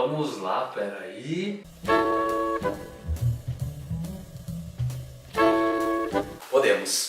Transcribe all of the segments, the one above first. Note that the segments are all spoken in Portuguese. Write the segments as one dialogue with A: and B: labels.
A: Vamos lá, peraí. Podemos.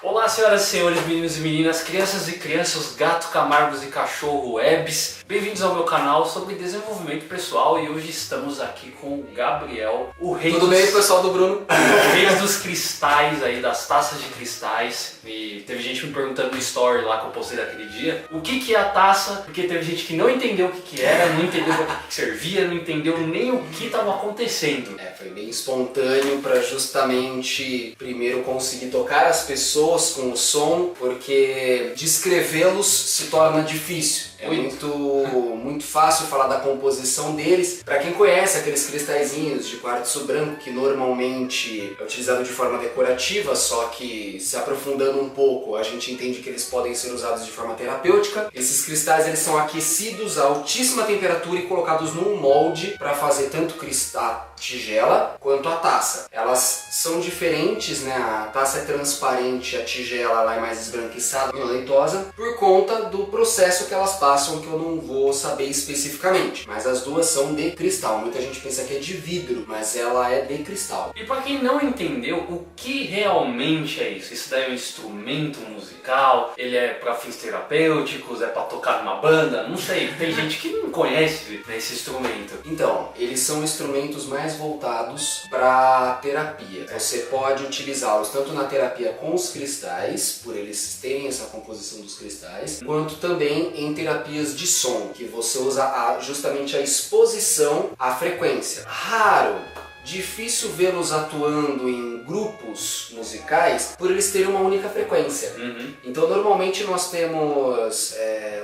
A: Olá, senhoras e senhores, meninos e meninas, crianças e crianças, gato, camargos e cachorro webs. Bem-vindos ao meu canal sobre desenvolvimento pessoal e hoje estamos aqui com o Gabriel, o rei
B: Tudo bem, pessoal do Bruno?
A: O rei dos cristais aí, das taças de cristais. E teve gente me perguntando no story lá que eu postei daquele dia o que é a taça, porque teve gente que não entendeu o que era, não entendeu para que servia, não entendeu nem o que estava acontecendo.
B: Foi bem espontâneo para justamente primeiro conseguir tocar as pessoas com o som, porque descrevê-los se torna difícil. É muito fácil falar da composição deles. Para quem conhece aqueles cristalzinhos de quartzo branco que normalmente é utilizado de forma decorativa, só que se aprofundando um pouco a gente entende que eles podem ser usados de forma terapêutica. Esses cristais eles são aquecidos a altíssima temperatura e colocados num molde para fazer tanto a tigela quanto a taça. Elas são diferentes, né? A taça é transparente, a tigela ela é mais esbranquiçada, menos leitosa, por conta do processo que elas passam, que eu não vou saber especificamente. Mas as duas são de cristal. Muita gente pensa que é de vidro, mas ela é de cristal.
A: E para quem não entendeu, o que realmente é isso? Isso daí é um instrumento musical? Ele é para fins terapêuticos? É para tocar numa banda? Não sei, tem gente que não conhece esse instrumento.
B: Então, eles são instrumentos mais voltados para terapia. Você pode utilizá-los tanto na terapia com os cristais, por eles terem essa composição dos cristais, quanto também em terapias de som, que você usa justamente a exposição à frequência. Raro, difícil vê-los atuando em grupos musicais por eles terem uma única frequência. Então normalmente nós temos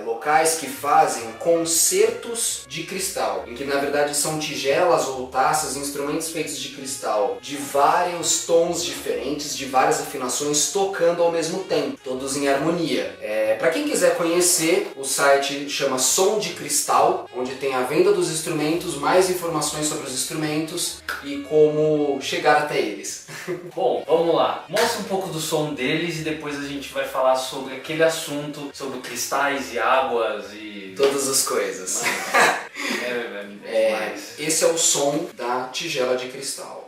B: locais que fazem concertos de cristal, em que na verdade são tigelas ou taças, instrumentos feitos de cristal de vários tons diferentes, de várias afinações, tocando ao mesmo tempo, todos em harmonia. Para quem quiser conhecer, o site chama Som de Cristal, onde tem a venda dos instrumentos, mais informações sobre os instrumentos e como chegar até eles.
A: Bom, vamos lá. Mostra um pouco do som deles e depois a gente vai falar sobre aquele assunto, sobre cristais e águas e...
B: todas as coisas. Esse é o som da tigela de cristal.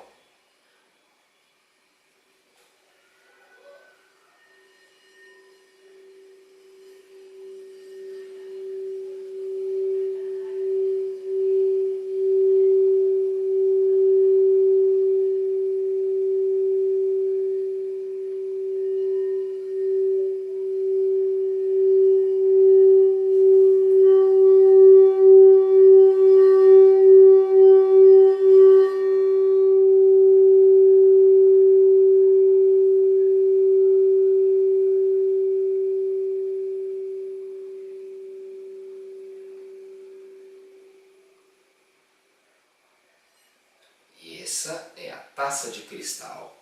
B: Essa é a taça de cristal.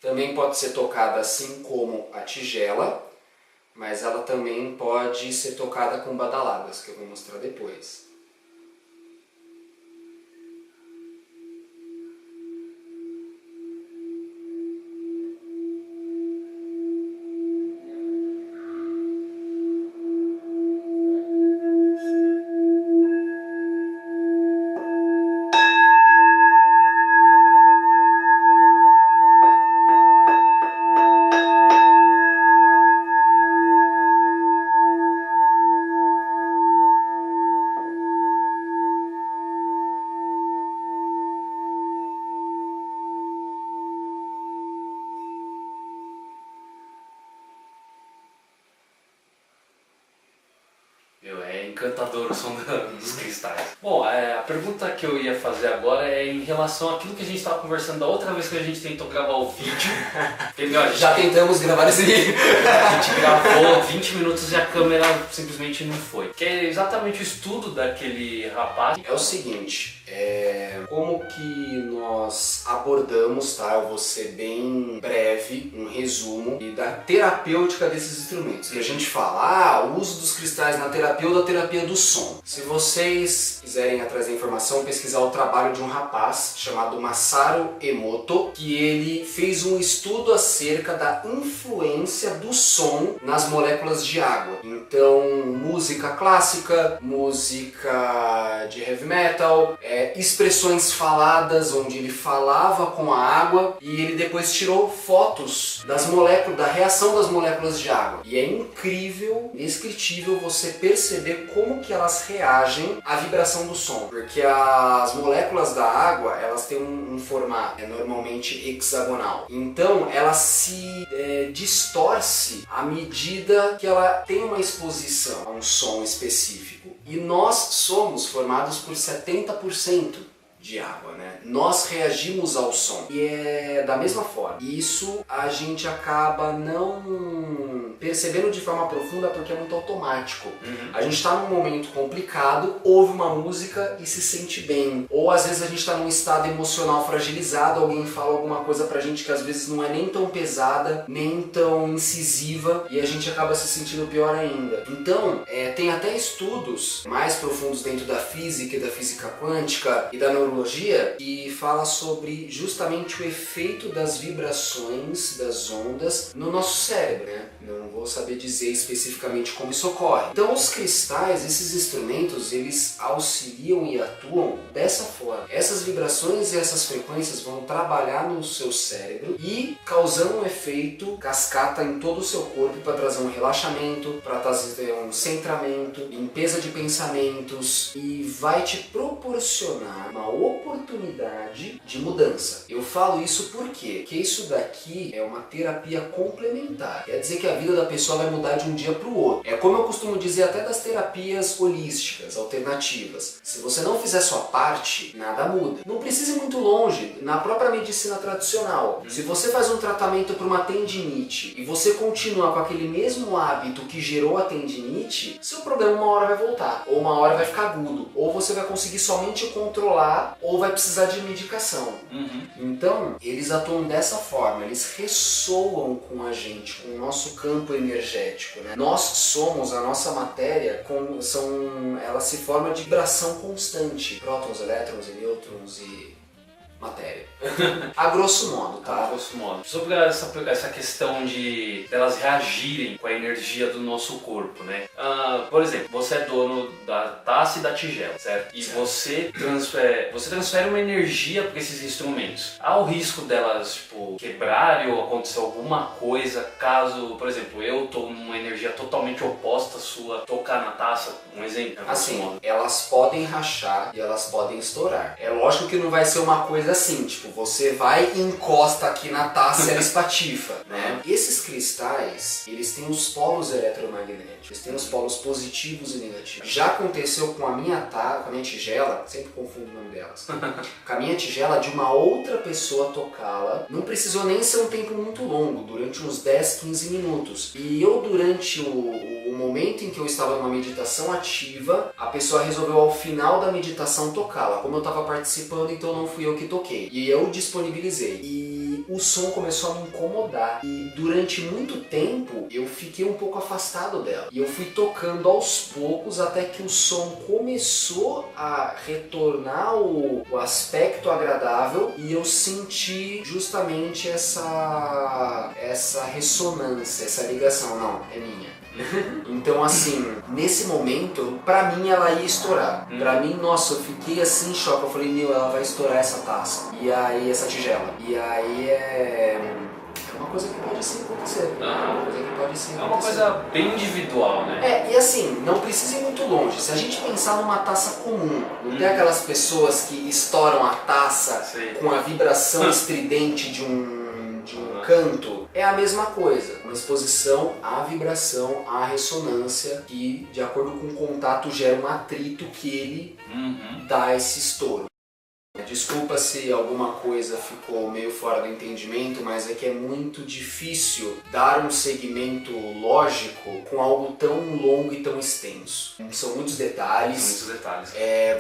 B: Também pode ser tocada assim como a tigela, mas ela também pode ser tocada com badaladas, que eu vou mostrar depois.
A: É encantador o som dos cristais. Bom, a pergunta que eu ia fazer agora é em relação àquilo que a gente estava conversando da outra vez que a gente tentou gravar o vídeo.
B: Já tentamos gravar esse vídeo.
A: A gente gravou 20 minutos e a câmera simplesmente não foi. Que é exatamente o estudo daquele rapaz.
B: É o seguinte, como que nós abordamos, tá? Eu vou ser bem breve, um resumo da terapêutica desses instrumentos. Que a gente fala, o uso dos cristais na terapia ou da terapia do som. Se vocês quiserem atrás da informação, pesquisar o trabalho de um rapaz chamado Masaru Emoto, que ele fez um estudo acerca da influência do som nas moléculas de água. Então, música clássica, música de heavy metal, expressões faladas, onde ele falava com a água, e ele depois tirou fotos das moléculas, da reação das moléculas de água. E é incrível, indescritível você perceber como que elas reagem à vibração do som, porque as moléculas da água, elas têm um formato, normalmente hexagonal. Então, ela se distorce à medida que ela tem uma exposição a um som específico. E nós somos formados por 70% de água, né? Nós reagimos ao som e é da mesma forma. Isso a gente acaba não percebendo de forma profunda porque é muito automático. A gente está num momento complicado, ouve uma música e se sente bem. Ou às vezes a gente está num estado emocional fragilizado, alguém fala alguma coisa pra gente que às vezes não é nem tão pesada, nem tão incisiva, e a gente acaba se sentindo pior ainda. Então, tem até estudos mais profundos dentro da física e da física quântica e da neurologia que fala sobre justamente o efeito das vibrações das ondas no nosso cérebro, né? Não vou saber dizer especificamente como isso ocorre. Então os cristais, esses instrumentos, eles auxiliam e atuam dessa forma. Essas vibrações e essas frequências vão trabalhar no seu cérebro e causando um efeito cascata em todo o seu corpo para trazer um relaxamento, para trazer um centramento, limpeza de pensamentos, e vai te proporcionar uma oportunidade de mudança. Eu falo isso por quê? Porque isso daqui é uma terapia complementar. Quer dizer que a vida da pessoa vai mudar de um dia para o outro. É como eu costumo dizer até das terapias holísticas, alternativas. Se você não fizer sua parte, nada muda. Não precisa ir muito longe, na própria medicina tradicional. Se você faz um tratamento para uma tendinite e você continua com aquele mesmo hábito que gerou a tendinite, seu problema uma hora vai voltar, ou uma hora vai ficar agudo, ou você vai conseguir somente controlar, ou vai precisar de medicação. Então, eles atuam dessa forma, eles ressoam com a gente, com o nosso campo energético, né? Nós somos, a nossa matéria, ela se forma de vibração constante, prótons, elétrons e nêutrons e matéria. A grosso modo, tá?
A: A grosso modo. Sobre essa questão de elas reagirem com a energia do nosso corpo, né? Por exemplo, você é dono da taça e da tigela, certo? E você transfere uma energia para esses instrumentos. Há o risco delas, tipo, quebrarem ou acontecer alguma coisa caso, por exemplo, eu tô numa energia totalmente oposta à sua, tocar na taça, um exemplo.
B: Assim, elas podem rachar e elas podem estourar. É lógico que não vai ser uma coisa assim, tipo, você vai e encosta aqui na taça e ela espatifa, né? Esses cristais, eles têm os polos eletromagnéticos, eles têm os polos positivos e negativos. Já aconteceu com a minha tigela, sempre confundo o nome delas, com a minha tigela, de uma outra pessoa tocá-la, não precisou nem ser um tempo muito longo, durante uns 10, 15 minutos. E eu, durante o momento em que eu estava numa meditação ativa, a pessoa resolveu ao final da meditação tocá-la. Como eu estava participando, então não fui eu que toquei. E eu disponibilizei. E o som começou a me incomodar. E durante muito tempo eu fiquei um pouco afastado dela. E eu fui tocando aos poucos até que o som começou a retornar o aspecto agradável e eu senti justamente essa ressonância, essa ligação. Não, é minha. Então, assim, nesse momento, pra mim ela ia estourar. Pra mim, nossa, eu fiquei assim em choque. Eu falei, meu, ela vai estourar essa taça. E aí, essa tigela. E aí é uma coisa que pode sim acontecer.
A: É uma coisa bem individual, né?
B: E assim, não precisa ir muito longe. Se a gente pensar numa taça comum, não tem aquelas pessoas que estouram a taça com a vibração estridente de um canto, é a mesma coisa, uma exposição à vibração, à ressonância, que de acordo com o contato gera um atrito que ele dá esse estouro. Desculpa se alguma coisa ficou meio fora do entendimento, mas é que é muito difícil dar um segmento lógico com algo tão longo e tão extenso. São muitos detalhes.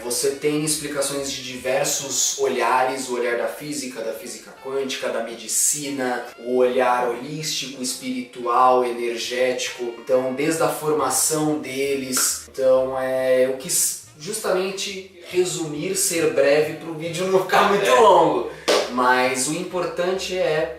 B: Você tem explicações de diversos olhares, o olhar da física quântica, da medicina, o olhar holístico, espiritual, energético. Então, desde a formação deles, eu quis justamente resumir, ser breve para o vídeo não ficar muito longo. Mas o importante é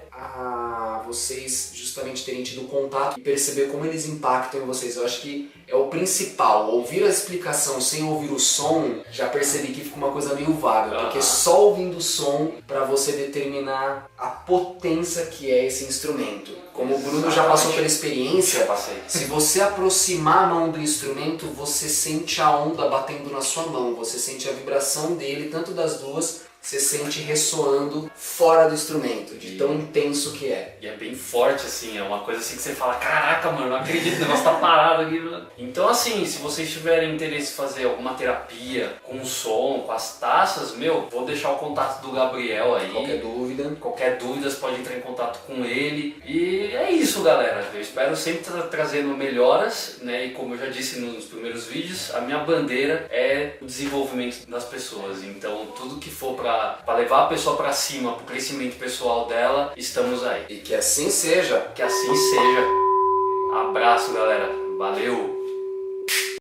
B: vocês justamente terem tido contato e perceber como eles impactam em vocês. Eu acho que é o principal. Ouvir a explicação sem ouvir o som, já percebi que fica uma coisa meio vaga, porque só ouvindo o som para você determinar a potência que é esse instrumento. Como o Bruno já passou pela experiência, se você aproximar a mão do instrumento, você sente a onda batendo na sua mão, você sente a vibração dele, tanto das duas, você sente ressoando fora do instrumento, de tão intenso que é.
A: E é bem forte, assim, é uma coisa assim que você fala, caraca, mano, não acredito, o negócio tá parado aqui. Então, assim, se vocês tiverem interesse em fazer alguma terapia com o som, com as taças, vou deixar o contato do Gabriel aí. Qualquer dúvida, você pode entrar em contato com ele. E é isso, galera. Eu espero sempre estar trazendo melhoras, né? E como eu já disse nos primeiros vídeos, a minha bandeira é o desenvolvimento das pessoas. Então, tudo que for para levar a pessoa para cima, para o crescimento pessoal dela, estamos aí.
B: E que assim seja.
A: Que assim seja. Abraço, galera. Valeu!